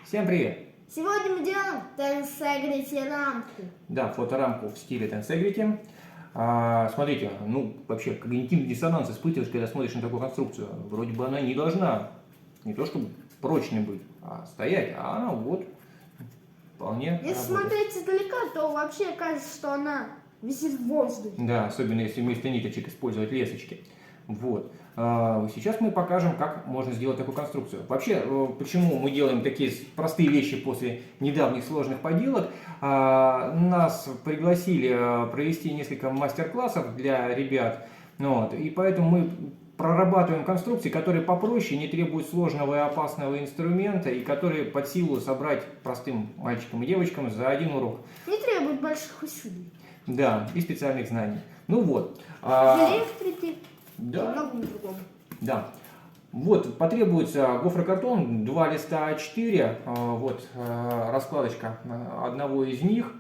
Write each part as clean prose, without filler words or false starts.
Всем привет! Сегодня мы делаем Tensegrity рамку. Да, фоторамку в стиле Tensegrity. Смотрите, вообще когнитивный диссонанс испытываешь, когда смотришь на такую конструкцию. Вроде бы она не должна, не то чтобы прочной быть, а стоять, а она вот вполне Если работает. смотреть издалека, то вообще кажется, что она висит в воздухе. Да, особенно если вместо ниточек использовать лесочки. Вот. Сейчас мы покажем, как можно сделать такую конструкцию. Вообще, почему мы делаем такие простые вещи после недавних сложных поделок. Нас пригласили провести несколько мастер-классов для ребят. Вот, и поэтому мы прорабатываем конструкции, которые попроще, не требуют сложного и опасного инструмента, и которые под силу собрать простым мальчикам и девочкам за один урок. Не требует больших усилий. Да, и специальных знаний. Ну вот. Электрики. Да. И многому другому. Да. Вот, потребуется гофрокартон, 2 листа А4, вот раскладочка одного из них.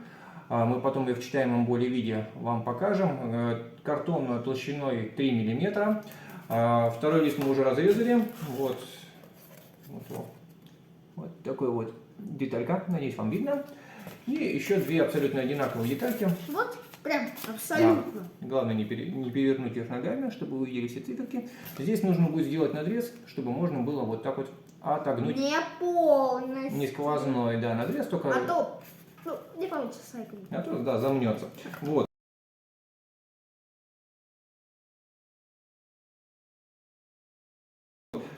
Мы потом и в читаемом более виде вам покажем. Картон толщиной 3 мм. Второй лист мы уже разрезали. Вот такой вот деталька, надеюсь, вам видно. И еще две абсолютно одинаковые детальки. Вот, прям абсолютно. Да. Главное не перевернуть их ногами, чтобы вы увидели все циферки. Здесь нужно будет сделать надрез, чтобы можно было вот так вот отогнуть. Не полностью. Не сквозной, да, надрез, только... А то, не получится сайком. А то, да, замнется. Вот.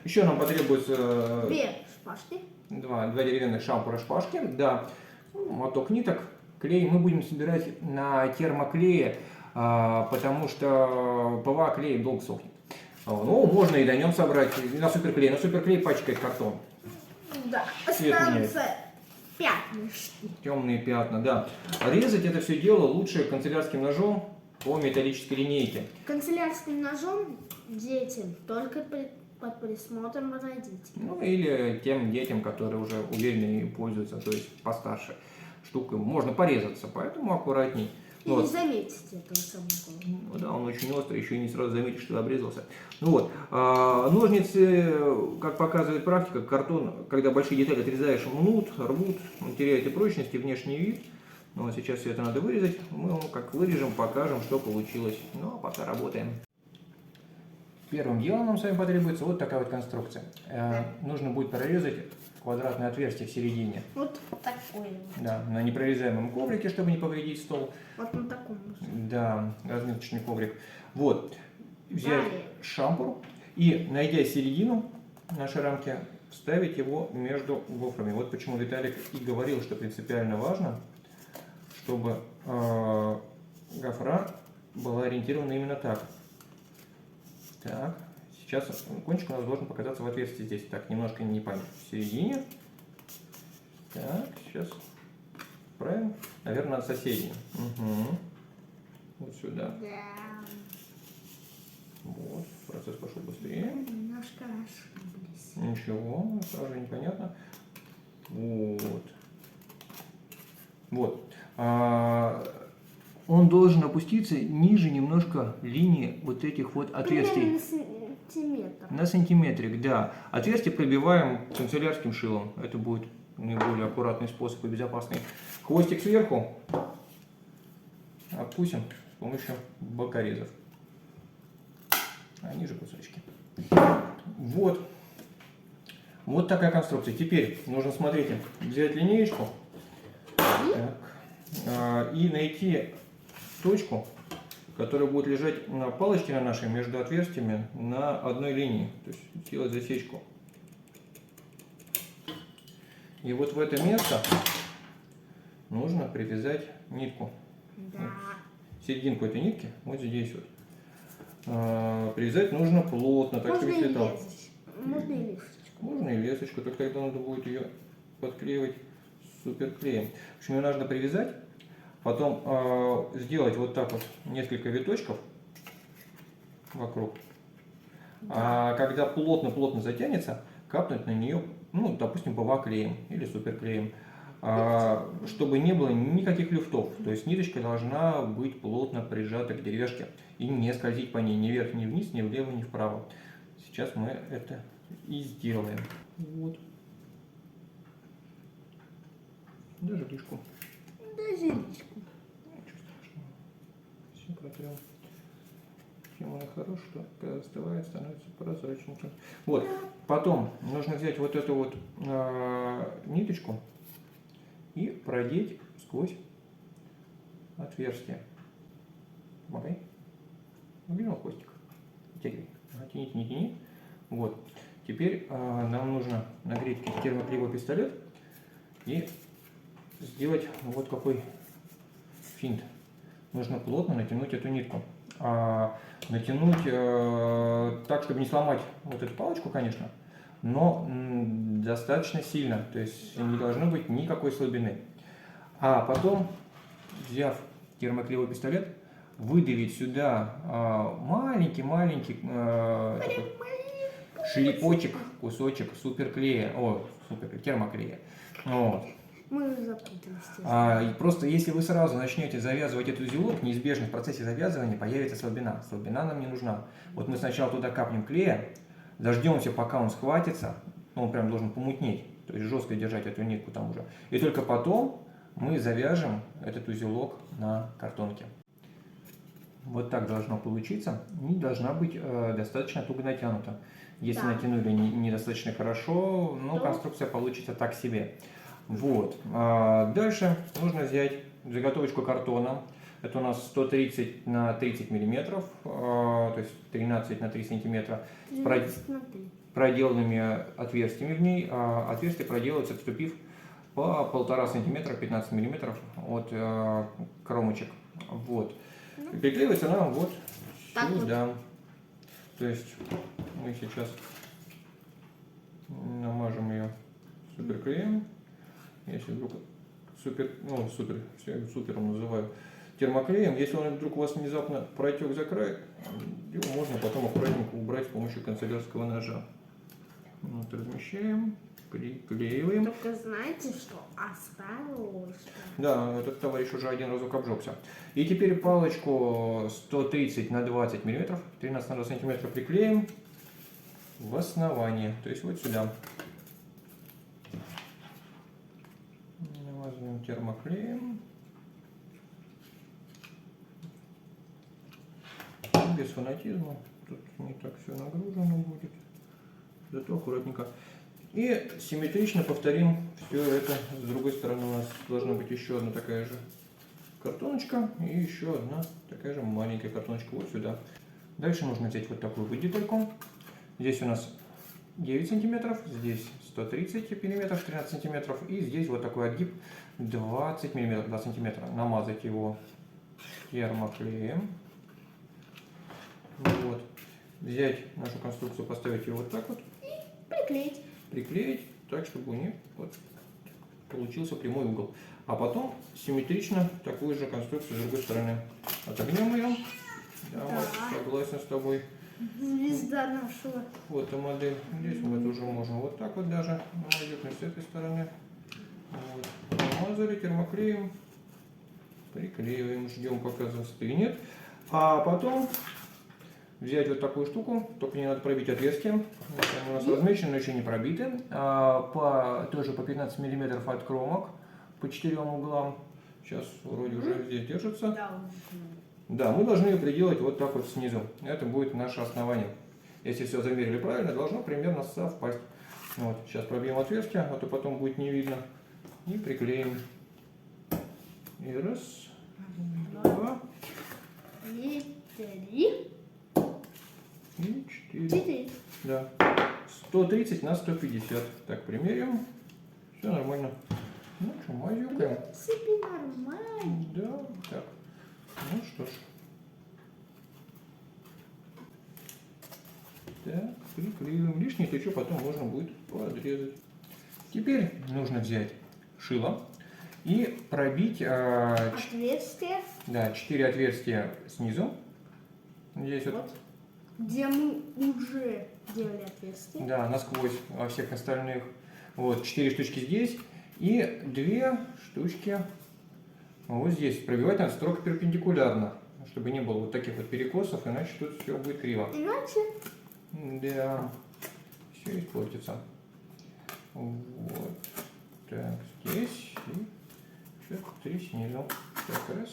Еще нам потребуется... Две шпажки. Два деревянных шампура шпажки, да, моток ниток. Клей мы будем собирать на термоклее, потому что ПВА клей долго сохнет. Ну, можно и на нем собрать, на суперклей. На суперклей пачкает картон. Да, Цвет останутся пятнышки. Темные пятна, да. Резать это все дело лучше канцелярским ножом по металлической линейке. Канцелярским ножом детям только под присмотром родителей. Ну, или тем детям, которые уже уверенно им пользуются, то есть постарше штукой. Можно порезаться, поэтому аккуратней. И не заметить этого самого. Ну, да, он очень острый, еще и не сразу заметишь, что обрезался. Ну вот, ножницы, как показывает практика, картон, когда большие детали отрезаешь, мнут, рвут, он теряет и прочность, и внешний вид. Ну, вот сейчас все это надо вырезать. Мы как вырежем, покажем, что получилось. Ну, а пока работаем. Первым делом нам с вами потребуется вот такая вот конструкция. Нужно будет прорезать квадратное отверстие в середине. Вот такое. Да, на непрорезаемом коврике, чтобы не повредить стол. Вот на таком. Да, разметочный коврик. Вот, взять шампур и, найдя середину нашей рамки, вставить его между гофрами. Вот почему Виталик и говорил, что принципиально важно, чтобы гофра была ориентирована именно так. Так, сейчас кончик у нас должен показаться в отверстии здесь. Так, немножко не память. В середине. Так, сейчас правильно. Наверное, от соседней. Угу. Вот сюда. Да. Вот, процесс пошел быстрее. Немножко ошиблись. Ничего, сразу непонятно. Вот. Вот. Он должен опуститься ниже немножко линии вот этих вот отверстий. На сантиметрик, да. Отверстие пробиваем канцелярским шилом. Это будет наиболее аккуратный способ и безопасный. Хвостик сверху опустим с помощью бокорезов. А ниже кусочки. Вот. Вот такая конструкция. Теперь нужно, смотрите, взять линеечку и найти точку, которая будет лежать на палочке на нашей между отверстиями на одной линии. То есть сделать засечку. И вот в это место нужно привязать нитку. Да. Серединку этой нитки вот здесь вот. Привязать нужно плотно, так чтобы слетал. Можно и лесочку. Можно и лесочку, только тогда надо будет ее подклеивать суперклеем. В общем, ее нужно привязать, потом сделать вот так вот несколько виточков вокруг. А когда плотно-плотно затянется, капнуть на нее, ну, допустим, ПВА клеем или суперклеем, чтобы не было никаких люфтов. То есть ниточка должна быть плотно прижата к деревяшке и не скользить по ней ни вверх, ни вниз, ни влево, ни вправо. Сейчас мы это и сделаем. Вот. Даже лишку. Даже личку. Ничего страшного. Все протрем. Чем он хорош, что когда остывает, становится прозрачненьким. Вот. Потом нужно взять вот эту вот ниточку и продеть сквозь отверстие. Помогай. Выглянул хвостик. Вытягивай. Тяни, тяни, тяни. Вот. Теперь нам нужно нагреть термоклеевой пистолет и сделать вот какой финт. Нужно плотно натянуть эту нитку. Натянуть так, чтобы не сломать вот эту палочку, конечно, но достаточно сильно. То есть не должно быть никакой слабины. А потом, взяв термоклеевой пистолет, выдавить сюда маленький шлепочек, кусочек суперклея, термоклея. Вот. Мы запутались. И просто если вы сразу начнете завязывать этот узелок, неизбежно в процессе завязывания появится слабина. Слабина нам не нужна. Вот мы сначала туда капнем клея, дождемся, пока он схватится, он прям должен помутнеть, то есть жестко держать эту нитку там уже. И только потом мы завяжем этот узелок на картонке. Вот так должно получиться. Не должна быть достаточно туго натянута. Если натянули недостаточно хорошо, конструкция получится так себе. Вот. Дальше нужно взять заготовочку картона. Это у нас 130 на 30 миллиметров, то есть 13 на 3 сантиметра, с проделанными отверстиями в ней. Отверстие проделывается, отступив по 1,5 сантиметра, 15 миллиметров от кромочек. Вот. И приклеивается она вот сюда. Вот. То есть мы сейчас намажем ее суперклеем. Если вдруг супером называю, термоклеем, если он вдруг у вас внезапно протек за край, его можно потом аккуратненько убрать с помощью канцелярского ножа. Вот, размещаем, приклеиваем. Только знаете, что осталось? Да, этот товарищ уже один разок обжегся. И теперь палочку 130 на 20 миллиметров, 13 на 2 сантиметра приклеим в основание, то есть вот сюда. Намазываем термоклеем. Без фанатизма. Тут не так все нагружено будет. Зато аккуратненько. И симметрично повторим все это. С другой стороны у нас должна быть еще одна такая же картоночка. И еще одна такая же маленькая картоночка вот сюда. Дальше нужно взять вот такую вот детальку. Здесь у нас 9 сантиметров, здесь 130 миллиметров, 13 сантиметров, и здесь вот такой отгиб 20 миллиметров, 2 сантиметра. Намазать его термоклеем. Вот. Взять нашу конструкцию, поставить ее вот так вот. И приклеить. Приклеить так, чтобы у нее вот получился прямой угол. А потом симметрично такую же конструкцию с другой стороны. Отогнем ее. Да, вот, согласен с тобой. Звезда нашего. Вот и модель. Здесь мы тоже можем вот так вот даже намазать с этой стороны. Вот. Намазали термоклеем. Приклеиваем, ждем пока застынет. А потом взять вот такую штуку, только не надо пробить отверстие. Они у нас размечены, но еще не пробиты. Тоже по 15 миллиметров от кромок по 4 углам. Сейчас вроде уже здесь держится. Да, мы должны ее приделать вот так вот снизу. Это будет наше основание. Если все замерили правильно, должно примерно совпасть. Вот, сейчас пробьем отверстие, а то потом будет не видно. И приклеим. И раз, два, и три, и 4. Да. 130 на 150. Так, примерим. Все нормально. Ну что, мазюкаем. В принципе, нормально. Да, так. Ну что ж. Так, приклеиваем. Лишнее еще потом можно будет подрезать. Теперь нужно взять шило и пробить Отверстие. да, 4 отверстия снизу. Здесь вот. Где мы уже делали отверстие. Да, насквозь во всех остальных. Вот, 4 штучки здесь и 2 штучки вот здесь. Пробивать надо строго перпендикулярно, чтобы не было вот таких вот перекосов, иначе тут все будет криво. Иначе? Да, все испортится. Вот. Так, здесь и 3 снизу. Так, раз.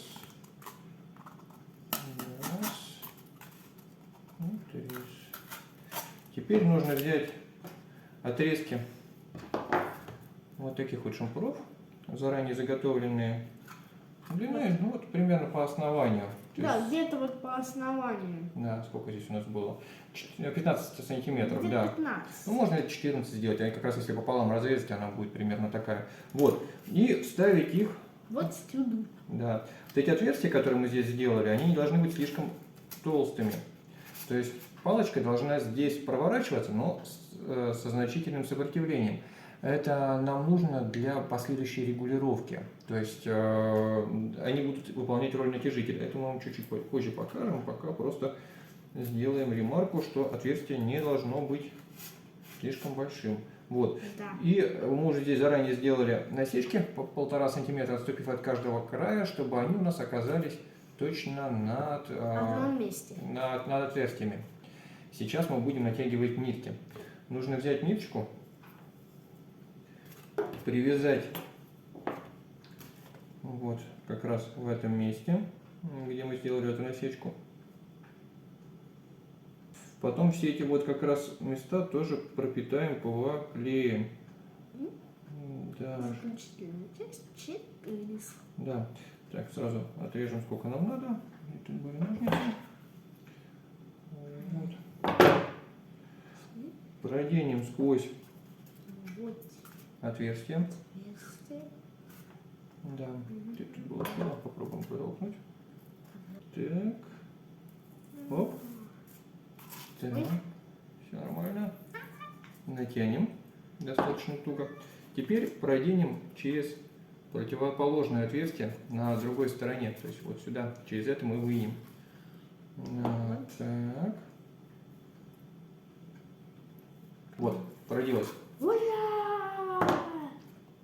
Раз. И 3. Теперь нужно взять отрезки вот таких вот шампуров, заранее заготовленные, длиной, ну вот примерно по основанию. То Да, есть, где-то вот по основанию. да, сколько здесь у нас было? 15 сантиметров, Где-то да. 15. Ну, можно 14 сделать, а как раз если пополам разрезать, она будет примерно такая. Вот, и вставить их, Вот сюда. да. Вот эти отверстия, которые мы здесь сделали, они не должны быть слишком толстыми. То есть палочка должна здесь проворачиваться, но со значительным сопротивлением. Это нам нужно для последующей регулировки. То есть они будут выполнять роль натяжителя. Это мы вам чуть-чуть позже покажем, пока просто сделаем ремарку, что отверстие не должно быть слишком большим. Вот. Да. И мы уже здесь заранее сделали насечки по 1,5 сантиметра, отступив от каждого края, чтобы они у нас оказались точно над, В одном месте. над отверстиями. Сейчас мы будем натягивать нитки. Нужно взять ниточку, привязать вот как раз в этом месте, где мы сделали эту насечку. Потом все эти вот как раз места тоже пропитаем ПВА-клеем. Да. Заключительная часть через. Да. Так, сразу отрежем сколько нам надо. И тут были ножницы. Вот. Проденем сквозь Вот отверстие. отверстие. Да. Тут было сюда. Попробуем протолкнуть. Так. Оп. Так. Все нормально. Натянем достаточно туго. Теперь проденем через противоположное отверстие на другой стороне. То есть вот сюда. Через это мы вынем. Так. Вот, проделась. Ура!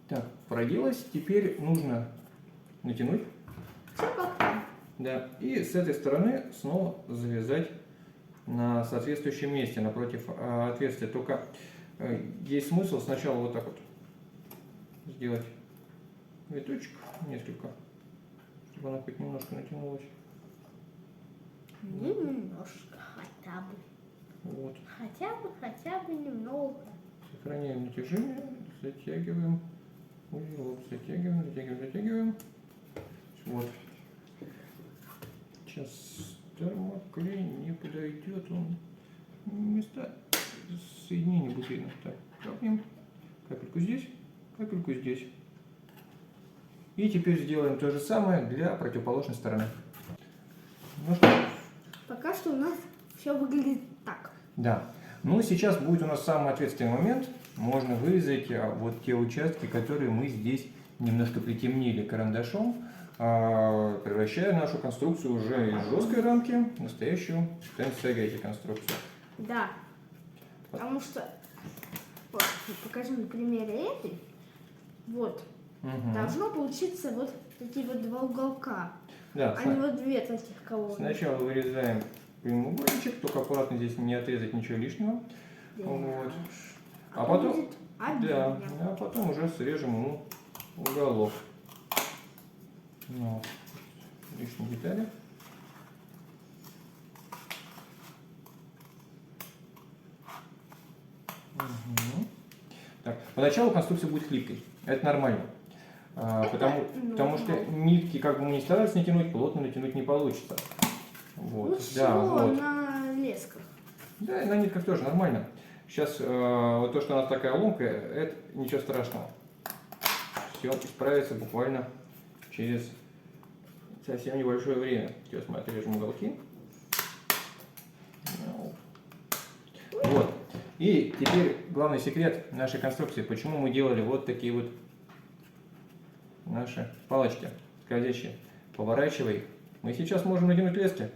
Так, проделась. Теперь нужно натянуть. Все как там. Да. И с этой стороны снова завязать на соответствующем месте напротив отверстия. Только есть смысл сначала вот так вот сделать виточек несколько, чтобы она хоть немножко натянулась. Немножко хотя бы. Вот. Хотя бы немного. Сохраняем натяжение, затягиваем узелок, затягиваем. Вот. Сейчас термоклей не подойдет, он места соединения будет видно. Так, капнем, капельку здесь, капельку здесь. И теперь сделаем то же самое для противоположной стороны. Ну что? Пока что у нас все выглядит так. Да. Ну, сейчас будет у нас самый ответственный момент. Можно вырезать вот те участки, которые мы здесь немножко притемнили карандашом, превращая нашу конструкцию уже из жесткой рамки в настоящую тенсагайте конструкцию. Да. Потому что, вот, покажу на примере этой. Вот. Угу. Должно получиться вот такие вот два уголка. Да, А не вот две таких колонны. сначала вырезаем прямоугольничек, только аккуратно здесь не отрезать ничего лишнего. Да. Вот. А потом, будет обидно. да, а потом уже срежем ему уголок. Вот. Лишние детали. Угу. Так, поначалу конструкция будет хлипкой. Это нормально. Потому что нитки, как бы мы ни старались натянуть, плотно натянуть не получится. Вот. Ну Да, все, вот. на лесках. Да, и на нитках тоже нормально. Сейчас вот то, что у нас такая ломкая, это ничего страшного. Все исправится буквально через совсем небольшое время. Сейчас мы отрежем уголки. Вот. И теперь главный секрет нашей конструкции. Почему мы делали вот такие вот наши палочки скользящие. Поворачивай их. Мы сейчас можем натянуть лески.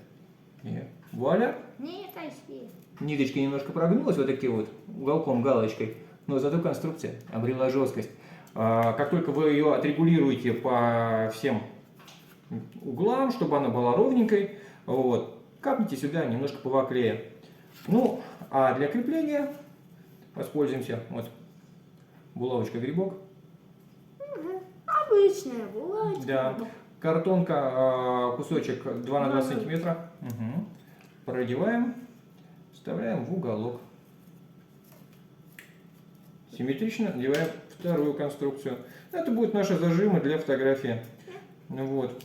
И вуаля! Нет, Айси. Ниточка немножко прогнулась вот таким вот уголком, галочкой, но зато конструкция обрела жесткость. Как только вы ее отрегулируете по всем углам, чтобы она была ровненькой, вот, капните сюда немножко ПВА-клея. Ну, а для крепления воспользуемся вот булавочкой-грибок. Обычная булочка. Да. Картонка, кусочек 2 на 2 2 на- сантиметра. Угу. Продеваем, вставляем в уголок. Симметрично надеваем вторую конструкцию. Это будет наши зажимы для фотографии. Ну вот.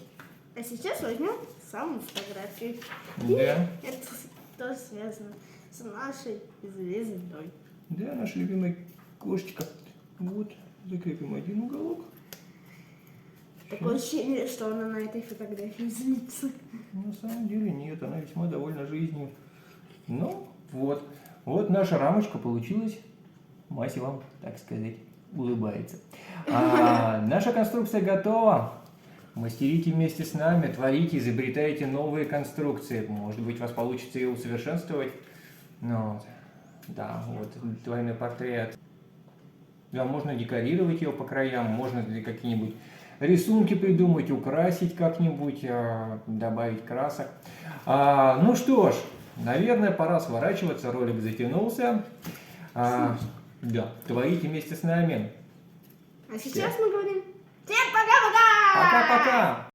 А сейчас возьмем саму фотографию. Да. Это тоже связано с нашей звездой. Да, наша любимая кошечка. Вот, закрепим один уголок. Такое ощущение, что она на этой фотографии злится. На самом деле нет, она весьма довольна жизнью. Ну, вот. Вот наша рамочка получилась. Мася вам, так сказать, улыбается. Наша конструкция готова. Мастерите вместе с нами, творите, изобретайте новые конструкции. Может быть, у вас получится ее усовершенствовать. Ну, вот. Да, вот, двойной портрет. Да, можно декорировать ее по краям, можно какие-нибудь рисунки придумать, украсить как-нибудь, добавить красок. Ну что ж, наверное, пора сворачиваться, ролик затянулся. Да, творите вместе с нами. А сейчас мы говорим всем пока-пока! Пока-пока!